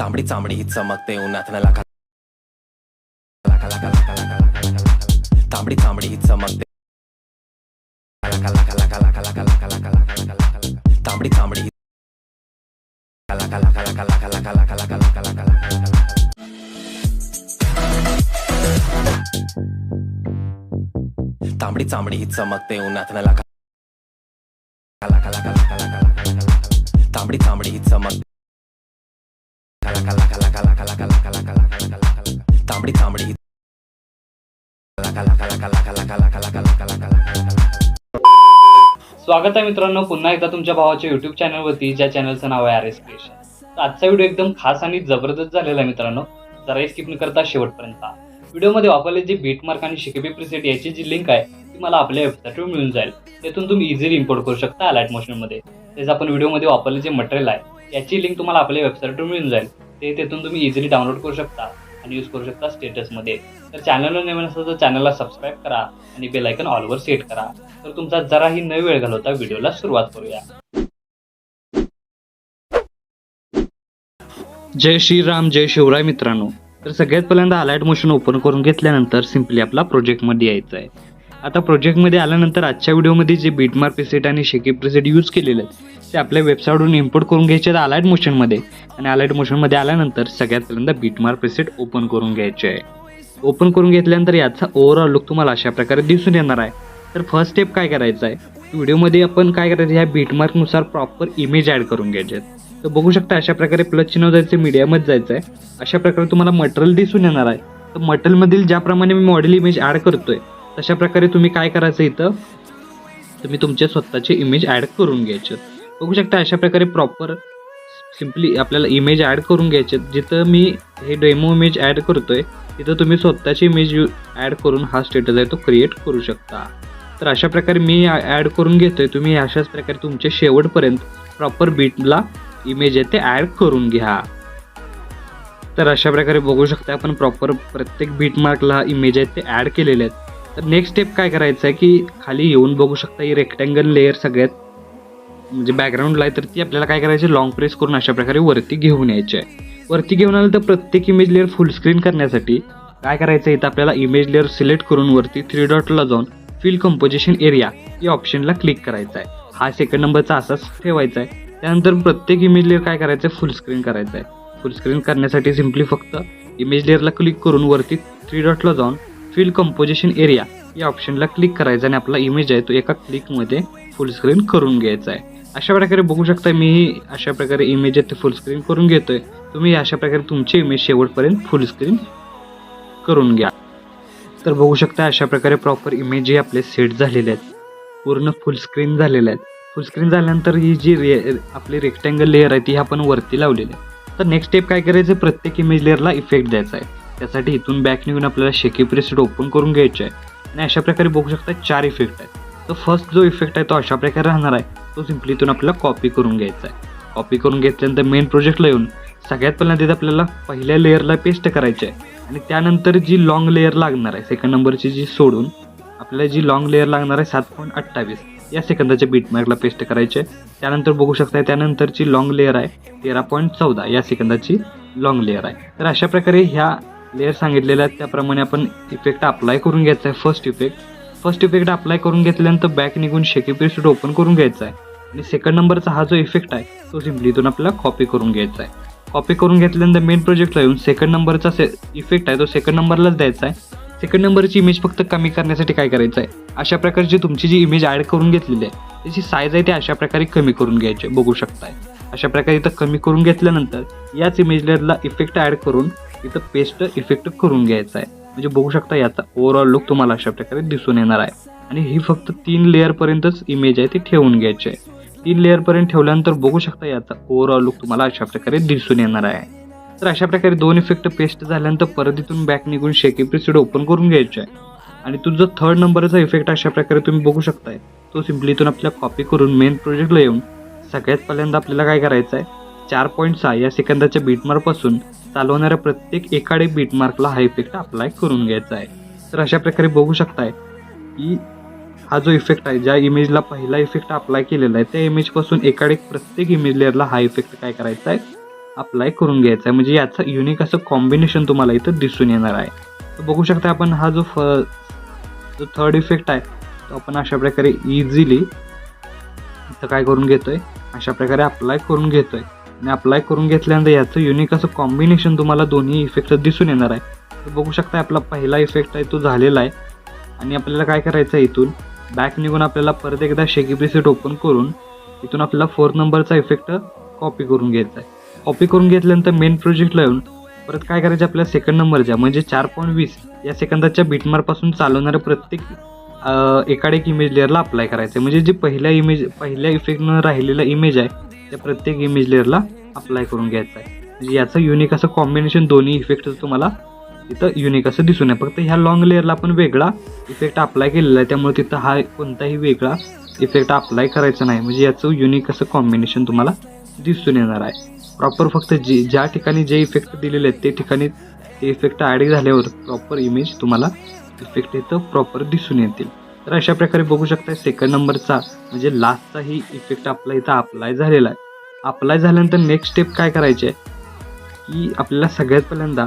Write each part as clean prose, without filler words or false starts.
तांबडी चांबडी चमकते उन्हात न लाका लाका लाका लाका लाका लाका लाका तांबडी चांबडी चमकते लाका लाका लाका लाका लाका लाका लाका लाका लाका तांबडी चांबडी लाका लाका लाका लाका लाका लाका लाका लाका लाका लाका तांबडी चांबडी चमकते उन्हात न लाका लाका लाका लाका लाका लाका लाका तांबडी चांबडी चमकते लाका लाका लाका लाका लाका लाका लाका लाका लाका तांबडी चांबडी लाका लाका लाका लाका लाका लाका लाका लाका लाका. स्वागत आहे मित्रांनो पुन्हा एकदा तुमच्या भावाच्या YouTube चॅनलवरती, ज्या चॅनलचं नाव आहे RS क्रिएशन. तर आजचा व्हिडिओ एकदम खास आणि जबरदस्त झालेला आहे मित्रांनो. जरा स्किप न करता शेवटपर्यंत व्हिडिओमध्ये वापरले जे बीटमार्क आणि शिकेबी प्रीसेट याची जी लिंक आहे ती मला आपल्या वेबसाईटवर मिळून जाईल. त्यातून तुम्ही इझिली इम्पोर्ट करू शकता अलाइट मोशनमध्ये. त्याचं आपण व्हिडिओमध्ये वापरले जे मटेरियल आहे याची लिंक तुम्हाला आपल्या वेबसाईटवर मिळून जाईल. त्यातून तुम्ही इझिली डाउनलोड करू शकता आणि यूज करू शकता स्टेटसमध्ये. तर चॅनलला नवीन असेल तर चॅनलला सबस्क्राईब करा आणि बेल आयकॉन ऑलवर सेट करा. तर तुमचा जराही न वेळ घालवता व्हिडिओला सुरुवात करूया. जय श्रीराम, जय शिवराय मित्रांनो. तर सगळ्यात पहिल्यांदा अलाइट मोशन ओपन करून घेतल्यानंतर सिम्पली आपला प्रोजेक्टमध्ये यायचं आहे. आता प्रोजेक्टमध्ये आल्यानंतर आजच्या व्हिडिओमध्ये जे बीटमार्क प्रीसेट आणि शेकी प्रीसेट यूज केलेले आहेत ते आपल्या वेबसाईटवरून इम्पोर्ट करून घ्यायचे आहेत अलाइट मोशनमध्ये. आणि अलाइट मोशनमध्ये आल्यानंतर सगळ्यात पहिल्यांदा बीटमार्क प्रीसेट ओपन करून घ्यायचे आहे. ओपन करून घेतल्यानंतर याचा ओव्हरऑल लुक तुम्हाला अशा प्रकारे दिसून येणार आहे. तर फर्स्ट स्टेप काय करायचं आहे, व्हिडिओमध्ये आपण काय करायचं, ह्या बीटमार्कनुसार प्रॉपर इमेज ॲड करून घ्यायचे आहेत. तर बघू शकता अशा प्रकारे प्लस चिन्ह जायचं, मीडियामध्ये जायचं आहे. अशा प्रकारे तुम्हाला मटेरियल दिसून येणार आहे. तर मटेरियलमधील ज्याप्रमाणे मी मॉडेल इमेज ॲड करतोय तशा प्रकारे तुम्ही काय करायचं, इथं तुम्ही तुमचे स्वतःचे इमेज ॲड करून घ्यायचे. बघू शकता अशा प्रकारे प्रॉपर सिम्पली आपल्याला इमेज ॲड करून घ्यायचे. जिथं मी हे डेमो इमेज ॲड करतोय तिथं तुम्ही स्वतःची इमेज ॲड करून हा स्टेटस आहे तो क्रिएट करू शकता. तर अशा प्रकारे मी ॲड करून घेतोय. तुम्ही अशाच प्रकारे तुमच्या शेवटपर्यंत प्रॉपर बीटला इमेज आहे ते ॲड करून घ्या. तर अशा प्रकारे बघू शकता आपण प्रॉपर प्रत्येक बीटमार्कला इमेज आहेत ते ॲड केलेले आहेत. तर नेक्स्ट स्टेप काय करायचं आहे की खाली येऊन बघू शकता ही रेक्टँगल लेअर सगळ्यात म्हणजे बॅकग्राऊंडला आहे. तर ती आपल्याला काय करायची, लॉंग प्रेस करून अशा प्रकारे वरती घेऊन यायची आहे. वरती घेऊन आलं तर प्रत्येक इमेज लेअर फुल स्क्रीन करण्यासाठी काय करायचं, इथं आपल्याला इमेज लेअर सिलेक्ट करून वरती 3 डॉटला जाऊन फिल कंपोजिशन एरिया या ऑप्शनला क्लिक करायचा आहे. हा सेकंड नंबरचा असाच ठेवायचा आहे. त्यानंतर प्रत्येक इमेज लेअर काय करायचं आहे, फुल स्क्रीन करायचं आहे. फुल स्क्रीन करण्यासाठी सिम्पली फक्त इमेज लेअरला क्लिक करून वरती 3 डॉटला जाऊन फिल कंपोजिशन एरिया या ऑप्शनला क्लिक करायचं आणि आपला इमेज आहे तो एका क्लिकमध्ये फुल स्क्रीन करून घ्यायचा आहे. अशा प्रकारे बघू शकता मी अशा प्रकारे इमेज आहे ते फुल स्क्रीन करून घेतोय. तुम्ही अशा प्रकारे तुमचे इमेज शेवटपर्यंत फुल स्क्रीन करून घ्या. तर बघू शकता अशा प्रकारे प्रॉपर इमेज हे आपले सेट झालेले आहेत, पूर्ण फुल स्क्रीन झालेले आहेत. फुल स्क्रीन झाल्यानंतर ही जी आपली रेक्टँगल लेअर आहे ती आपण वरती लावलेली आहे. तर नेक्स्ट स्टेप काय करायचं, प्रत्येक इमेज लेअरला इफेक्ट द्यायचा आहे. त्यासाठी इथून बॅक निघून आपल्याला शेकी प्रीसेट ओपन करून घ्यायचे आहे. आणि अशा प्रकारे बघू शकता 4 इफेक्ट आहेत. तर फर्स्ट जो इफेक्ट आहे तो अशा प्रकारे राहणार आहे. तो सिम्पली इथून आपल्याला कॉपी करून घ्यायचा आहे. कॉपी करून घेतल्यानंतर मेन प्रोजेक्टला येऊन सगळ्यात पहिल्यांदा तिथे आपल्याला पहिल्या लेअरला पेस्ट करायचे आहे. आणि त्यानंतर जी लॉंग लेअर लागणार आहे सेकंड नंबरची जी सोडून आपल्याला जी लॉंग लेअर लागणार आहे 7.28 या सेकंदाच्या बीटमार्कला पेस्ट करायचे आहे. त्यानंतर बघू शकता त्यानंतरची लॉंग लेअर आहे 13.14 या सेकंदाची लॉंग लेअर आहे. तर अशा प्रकारे ह्या लेअर सांगितलेल्या आहेत त्याप्रमाणे आपण इफेक्ट अप्लाय करून घ्यायचा आहे. फर्स्ट इफेक्ट अप्लाय करून घेतल्यानंतर बॅक निघून शेकी प्रीसेट ओपन करून घ्यायचा आहे. आणि सेकंड नंबरचा हा जो इफेक्ट आहे तो सिम्पली इथून आपल्याला कॉपी करून घ्यायचा आहे. कॉपी करून घेतल्यानंतर मेन प्रोजेक्टला येऊन सेकंड नंबरचा इफेक्ट आहे तो सेकंड नंबरलाच द्यायचा आहे. सेकंड नंबरची इमेज फक्त कमी करण्यासाठी काय करायचं आहे, अशा प्रकारची तुमची जी इमेज ॲड करून घेतलेली आहे त्याची साईज आहे ती अशा प्रकारे कमी करून घ्यायची. बघू शकताय अशा प्रकारे इथं कमी करून घेतल्यानंतर याच इमेज लेअरला इफेक्ट ॲड करून इथं पेस्ट इफेक्ट करून घ्यायचा आहे. म्हणजे बघू शकता याचा ओव्हरऑल लुक तुम्हाला अशा प्रकारे दिसून येणार आहे. आणि ही फक्त 3 लेअरपर्यंतच इमेज आहे ती ठेवून घ्यायची आहे. 3 लेअरपर्यंत ठेवल्यानंतर बघू शकता याचा ओव्हरऑल लुक तुम्हाला अशा प्रकारे दिसून येणार आहे. तर अशा प्रकारे 2 इफेक्ट पेस्ट झाल्यानंतर परत इथून बॅक निघून शेकी प्रीसेट ओपन करून घ्यायचे आहे. आणि तो जो 3rd नंबरचा इफेक्ट अशा प्रकारे तुम्ही बघू शकताय तो सिम्पली इथून आपल्याला कॉपी करून मेन प्रोजेक्टला येऊन सगळ्यात पहिल्यांदा आपल्याला काय करायचं आहे 4.6 या सेकंदाच्या बीटमार्कपासून चालवणाऱ्या प्रत्येक एकाडे बीटमार्कला हा इफेक्ट अप्लाय करून घ्यायचा आहे. तर अशा प्रकारे बघू शकताय की हा जो इफेक्ट आहे ज्या इमेजला पहिला इफेक्ट अप्लाय केलेला आहे त्या इमेजपासून एकाडे प्रत्येक इमेज लेअरला हा इफेक्ट काय करायचा आहे अप्लाय करून घ्यायचा आहे. म्हणजे याचं युनिक असं कॉम्बिनेशन तुम्हाला इथं दिसून येणार आहे. तर बघू शकता आपण हा जो थर्ड इफेक्ट आहे तो आपण अशा प्रकारे इझिली इथं काय करून घेतोय, अशा प्रकारे अप्लाय करून घेतोय. आणि अप्लाय करून घेतल्यानंतर याचं युनिक असं कॉम्बिनेशन तुम्हाला दोन्ही इफेक्ट दिसून येणार आहे. तर बघू शकता आपला पहिला इफेक्ट आहे तो झालेला आहे. आणि आपल्याला काय करायचं आहे, इथून बॅक निघून आपल्याला परत एकदा शेकी प्रीसेट ओपन करून इथून आपल्याला 4 नंबरचा इफेक्ट कॉपी करून घ्यायचा आहे. कॉपी करून घेतल्यानंतर मेन प्रोजेक्टला येऊन परत काय करायचं, आपल्याला सेकंड नंबरच्या म्हणजे 4.20 या सेकंदाच्या बीटमार्कपासून चालवणाऱ्या प्रत्येक एकाड-एक इमेज लेअरला अप्लाय करायचं आहे. म्हणजे जे पहिल्या इफेक्टनं राहिलेला इमेज आहे त्या प्रत्येक इमेज लेअरला अप्लाय करून घ्यायचं आहे. म्हणजे याचं युनिक असं कॉम्बिनेशन दोन्ही इफेक्ट तुम्हाला तिथं युनिक असं दिसून आहे. फक्त ह्या लॉंग लेअरला आपण वेगळा इफेक्ट अप्लाय केलेला आहे, त्यामुळे तिथं हा कोणताही वेगळा इफेक्ट अप्लाय करायचा नाही. म्हणजे याचं युनिक असं कॉम्बिनेशन तुम्हाला दिसून येणार आहे. प्रॉपर फक्त ज्या ठिकाणी जे इफेक्ट दिलेले आहेत ते ठिकाणी ते इफेक्ट ॲड झाल्यावर प्रॉपर इमेज तुम्हाला इफेक्ट इथं प्रॉपर दिसून येतील. तर अशा प्रकारे बघू शकता सेकंड नंबरचा म्हणजे लास्टचाही इफेक्ट आपला इथं अप्लाय झालेला आहे. अप्लाय झाल्यानंतर नेक्स्ट स्टेप काय करायची आहे की आपल्याला सगळ्यात पहिल्यांदा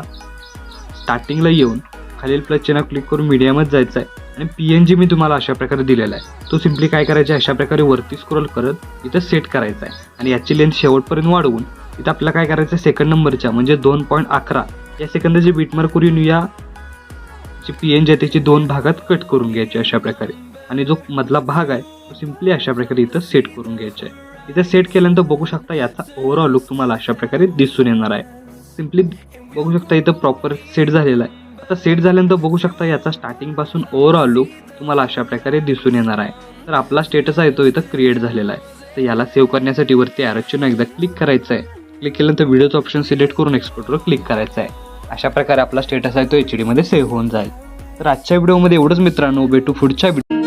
स्टार्टिंगला येऊन खालील प्लस चिन्ह क्लिक करून मीडियमच जायचं आहे. आणि PNG मी तुम्हाला अशा प्रकारे दिलेला आहे, तो सिम्पली काय करायचा आहे, अशा प्रकारे वरती स्क्रोल करत इथं सेट करायचा आहे. आणि याची लेंथ शेवटपर्यंत वाढवून इथं आपल्याला काय करायचं आहे, सेकंड नंबरच्या म्हणजे 2.11 या सेकंदाची बीटमार्क करून या जी PNG आहे त्याची 2 भागात कट करून घ्यायची अशा प्रकारे. आणि जो मधला भाग आहे तो सिम्पली अशा प्रकारे इथं सेट करून घ्यायचा आहे. इथं सेट केल्यानंतर बघू शकता याचा ओव्हरऑल लुक तुम्हाला अशा प्रकारे दिसून येणार आहे. सिम्पली बघू शकता इथं प्रॉपर सेट झालेला आहे. आता सेट झाल्यानंतर बघू शकता याचा स्टार्टिंगपासून ओव्हरऑल लुक तुम्हाला अशा प्रकारे दिसून येणार आहे. तर आपला स्टेटस आहे तो इथं क्रिएट झालेला आहे. तर याला सेव्ह करण्यासाठी वरती ॲरोचिन्ह एकदा क्लिक करायचं आहे. क्लिक केल्यानंतर व्हिडिओचं ऑप्शन सिलेक्ट करून एक्सपोर्टवर क्लिक करायचं आहे. अशा प्रकारे आपला स्टेटस आहे तो HD मध्ये सेव्ह होऊन जाईल. तर आजच्या व्हिडिओमध्ये एवढंच मित्रांनो, भेटू पुढच्या व्हिडिओ.